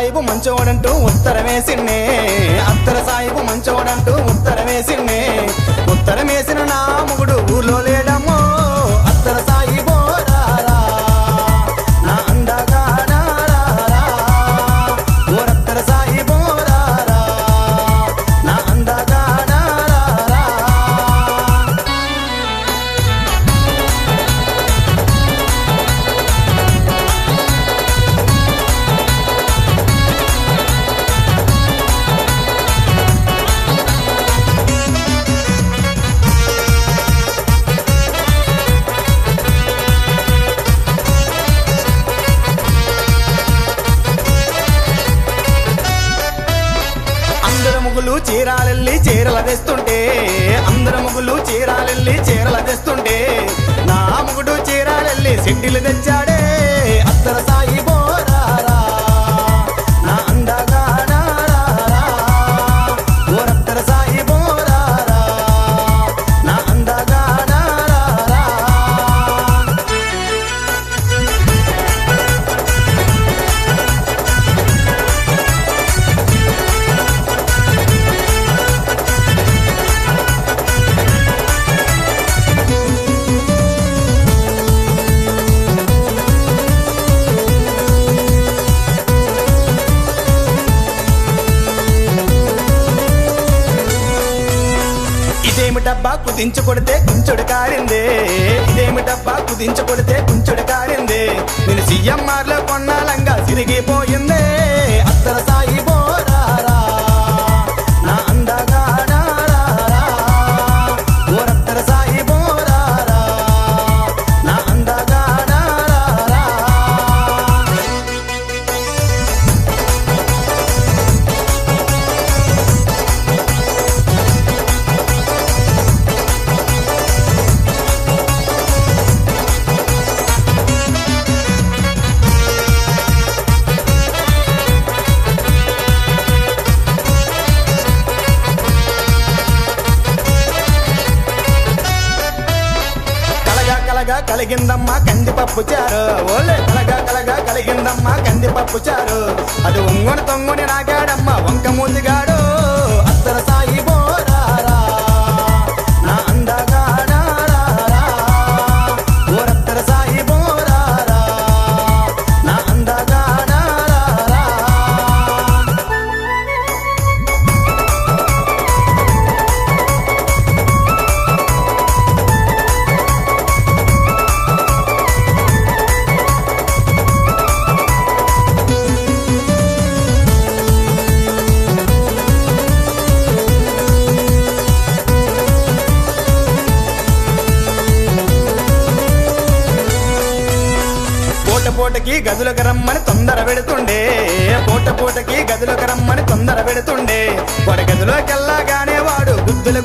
సాయిబు మంచోడంటూ ఉత్తరమేసిన్నే అత్తర సాయిబు మంచోడంటూ ఉత్తరమేసిన్నే ఉత్తరమేసిన నా మొగుడు ఊర్లో లేడమ్మో అత్తర సాయిబో రారా నా అండగా రారా ఓరత్తర సాయిబో రారా నా అండగా రారా అందరు ముగ్గులు చీరాలెల్లి చీరల తెస్తుంటే అందరు ముగ్గులు చీరాలెల్లి చీరల తెస్తుంటే నా ముగుడు చీరాలెల్లి సెట్టిలు తెచ్చాడే అత్తర సాయిబో రారా నా అండగా రారా ఓరత్తర సాయిబో రారా నా అండగా రారా ఇదేమిటబ్బా కుదించు కొడితే కుంచుడు కారిందే ఇదేమిటబ్బా కుదించు కొడితే కుంచుడు కారిందే నేను సీఎంఆర్ లో కొన్నాలంగా సిరిగిపోయిందే అత్తర సాయిబో రారా నా అండగా రారా ఓరత్తర సాయిబో రారా నా అండగా రారా కలగా కలిగిందమ్మా కందిపప్పు చారు ఓలే కలగా కలిగిందమ్మా కందిపప్పు చారు అది ఒంగొని తొంగొని నాగాడమ్మా వంక మూతిగాడు అత్తర సాయిబో రారా నా అండగా రారా ఓరత్తర సాయిబో రారా నా అండగా రారా పూటకి గదులకు రమ్మని తొందర పెడుతుండే పూటకి గదులకు రమ్మని తొందర పెడుతుండే వాడి గదిలోకెళ్ళగానే వాడు గుద్దుల